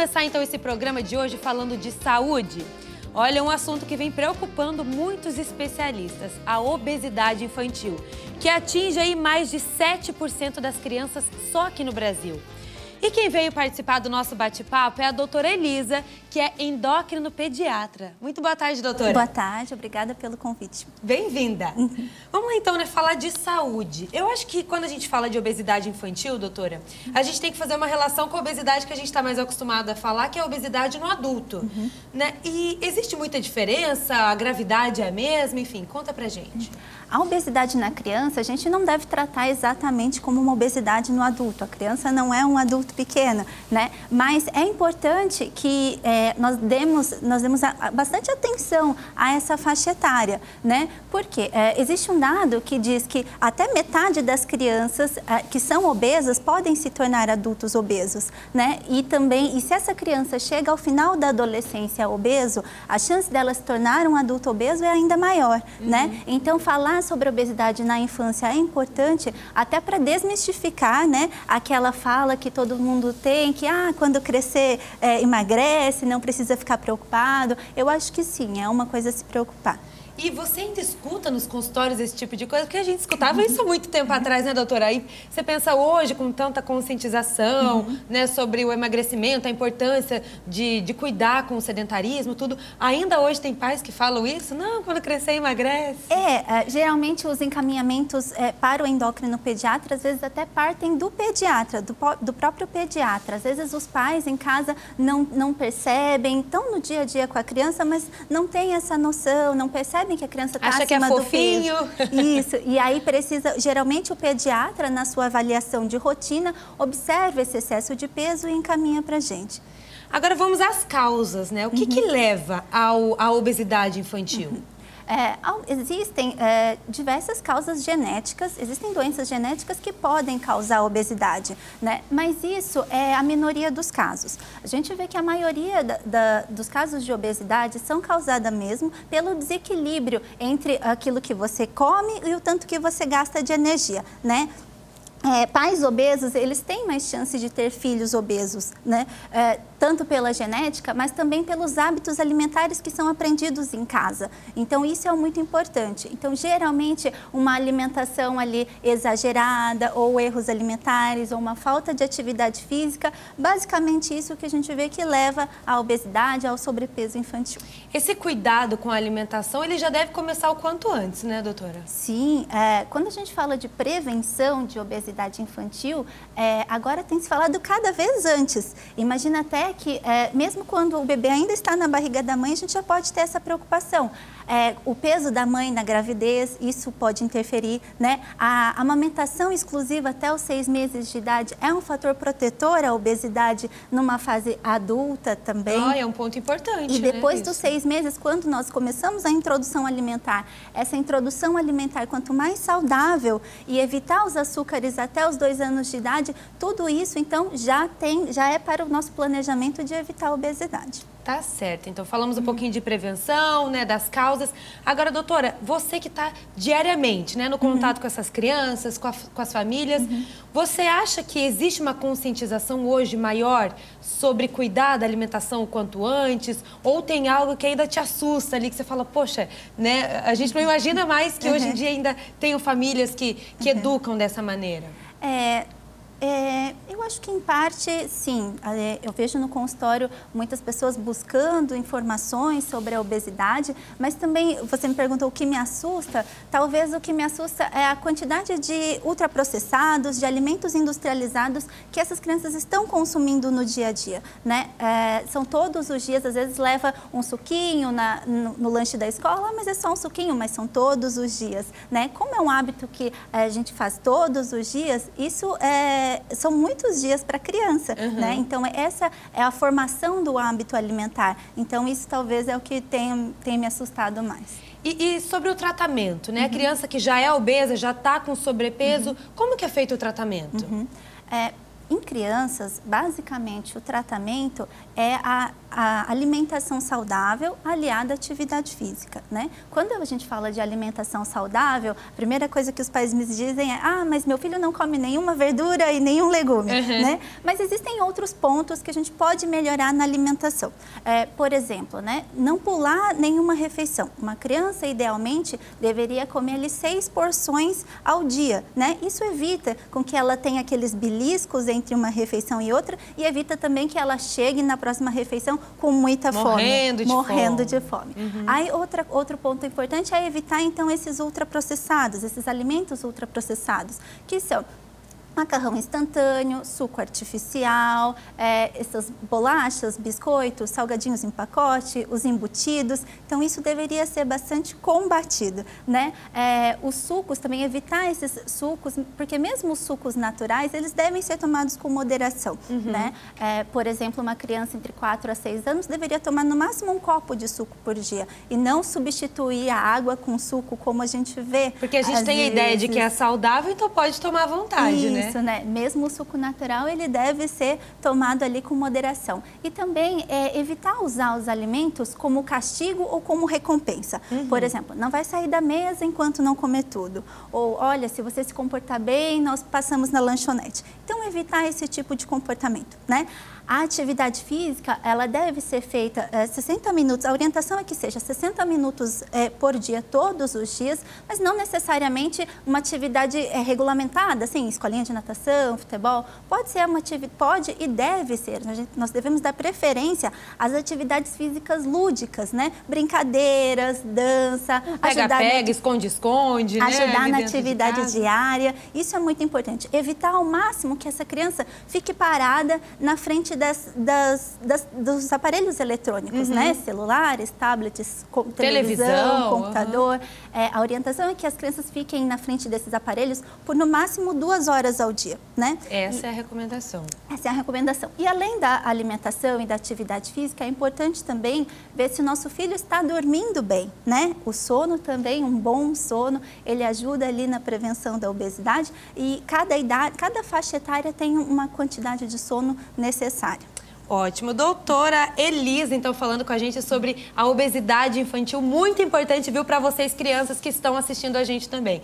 começar então esse programa de hoje falando de saúde. Olha, um assunto que vem preocupando muitos especialistas, a obesidade infantil, que atinge aí mais de 7% das crianças só aqui no Brasil. E quem veio participar do nosso bate-papo é a doutora Elisa, que é endócrino pediatra. Muito boa tarde, doutora. Boa tarde, obrigada pelo convite. Bem-vinda. Vamos lá então, né, falar de saúde. Eu acho que quando a gente fala de obesidade infantil, doutora, a gente tem que fazer uma relação com a obesidade que a gente está mais acostumado a falar, que é a obesidade no adulto. Né? E existe muita diferença? A gravidade é a mesma? Enfim, conta pra gente. A obesidade na criança, a gente não deve tratar exatamente como uma obesidade no adulto. A criança não é um adulto pequeno, né? Mas é importante que nós demos bastante atenção a essa faixa etária, né? Porque existe um dado que diz que até metade das crianças que são obesas podem se tornar adultos obesos, né? E se essa criança chega ao final da adolescência obeso, a chance dela se tornar um adulto obeso é ainda maior, né? Então, falar sobre obesidade na infância é importante até para desmistificar, né, aquela fala que todo mundo tem, que quando crescer emagrece, não precisa ficar preocupado. Eu acho que sim, é uma coisa a se preocupar. E você ainda escuta nos consultórios esse tipo de coisa? Porque a gente escutava isso há muito tempo atrás, né, doutora? Aí você pensa hoje, com tanta conscientização, né, sobre o emagrecimento, a importância de cuidar com o sedentarismo, tudo. Ainda hoje tem pais que falam isso? Não, quando crescer emagrece. Geralmente os encaminhamentos para o endócrino pediatra, às vezes até partem do pediatra, do próprio pediatra. Às vezes os pais em casa não percebem, estão no dia a dia com a criança, mas não têm essa noção, não percebem que a criança está acima do peso. Isso, e aí precisa, geralmente o pediatra, na sua avaliação de rotina, observa esse excesso de peso e encaminha para a gente. Agora vamos às causas, né? O que leva à obesidade infantil? Existem diversas causas genéticas, existem doenças genéticas que podem causar obesidade, né? Mas isso é a minoria dos casos. A gente vê que a maioria dos casos de obesidade são causadas mesmo pelo desequilíbrio entre aquilo que você come e o tanto que você gasta de energia, né? Pais obesos, eles têm mais chance de ter filhos obesos, né? Tanto pela genética, mas também pelos hábitos alimentares que são aprendidos em casa. Então, isso é muito importante. Então, geralmente, uma alimentação ali exagerada, ou erros alimentares, ou uma falta de atividade física, basicamente isso que a gente vê que leva à obesidade, ao sobrepeso infantil. Esse cuidado com a alimentação, ele já deve começar o quanto antes, né, doutora? Sim, quando a gente fala de prevenção de obesidade infantil, agora tem se falado cada vez antes. Imagina até que, mesmo quando o bebê ainda está na barriga da mãe, a gente já pode ter essa preocupação. O peso da mãe na gravidez, isso pode interferir, né? A amamentação exclusiva até os 6 meses de idade é um fator protetor à obesidade numa fase adulta também. É um ponto importante, E depois, né, dos 6 meses, quando nós começamos a introdução alimentar, essa introdução alimentar, quanto mais saudável e evitar os açúcares até os 2 anos de idade, tudo isso, então, já é para o nosso planejamento de evitar a obesidade. Tá certo. Então, falamos um pouquinho de prevenção, né, das causas. Agora, doutora, você que está diariamente, né, no contato com essas crianças, com as famílias, você acha que existe uma conscientização hoje maior sobre cuidar da alimentação o quanto antes? Ou tem algo que ainda te assusta ali, que você fala, poxa, né, a gente não imagina mais que hoje em dia ainda tenham famílias que educam dessa maneira? Eu acho que, em parte, sim. Eu vejo no consultório muitas pessoas buscando informações sobre a obesidade, mas também, você me perguntou o que me assusta. Talvez o que me assusta é a quantidade de ultraprocessados, de alimentos industrializados que essas crianças estão consumindo no dia a dia, né? São todos os dias, às vezes leva um suquinho no lanche da escola, mas é só um suquinho, mas são todos os dias, né? Como é um hábito que a gente faz todos os dias, isso são muitos dias para a criança, né? Então, essa é a formação do hábito alimentar. Então, isso talvez é o que tem me assustado mais. E sobre o tratamento, né? A criança que já é obesa, já está com sobrepeso, como que é feito o tratamento? Em crianças, basicamente, o tratamento é a a alimentação saudável aliada à atividade física, né? Quando a gente fala de alimentação saudável, a primeira coisa que os pais me dizem é: ah, mas meu filho não come nenhuma verdura e nenhum legume, né? Mas existem outros pontos que a gente pode melhorar na alimentação. Por exemplo, né? Não pular nenhuma refeição. Uma criança, idealmente, deveria comer ali 6 porções ao dia, né? Isso evita com que ela tenha aqueles beliscos entre uma refeição e outra e evita também que ela chegue na próxima refeição com muita fome. Morrendo de fome. Aí, outro ponto importante é evitar, então, esses ultraprocessados, esses alimentos ultraprocessados, que são macarrão instantâneo, suco artificial, essas bolachas, biscoitos, salgadinhos em pacote, os embutidos. Então, isso deveria ser bastante combatido, né? Os sucos, também evitar esses sucos, porque mesmo os sucos naturais, eles devem ser tomados com moderação, né? Por exemplo, uma criança entre 4 a 6 anos deveria tomar no máximo 1 copo de suco por dia e não substituir a água com suco, como a gente vê. Porque a gente tem a ideia de que é saudável, então pode tomar à vontade, né? Isso, né? Mesmo o suco natural, ele deve ser tomado ali com moderação. E também evitar usar os alimentos como castigo ou como recompensa. Por exemplo, não vai sair da mesa enquanto não comer tudo. Ou, olha, se você se comportar bem, nós passamos na lanchonete. Então, evitar esse tipo de comportamento, né? A atividade física, ela deve ser feita 60 minutos, a orientação é que seja 60 minutos por dia, todos os dias, mas não necessariamente uma atividade regulamentada, assim, escolinha de natação, futebol. Pode ser uma atividade, pode e deve ser. Nós devemos dar preferência às atividades físicas lúdicas, né? Brincadeiras, dança, pega-pega, esconde-esconde, né? Ajudar na atividade diária. Isso é muito importante. Evitar ao máximo que essa criança fique parada na frente dos aparelhos eletrônicos, né? Celulares, tablets, televisão, computador. A orientação é que as crianças fiquem na frente desses aparelhos por no máximo 2 horas ao dia, né? Essa é a recomendação. Essa é a recomendação. E além da alimentação e da atividade física, é importante também ver se o nosso filho está dormindo bem, né? O sono também, um bom sono, ele ajuda ali na prevenção da obesidade e cada faixa etária tem uma quantidade de sono necessária. Ótimo. Doutora Elisa, então, falando com a gente sobre a obesidade infantil, muito importante, viu, para vocês crianças que estão assistindo a gente também.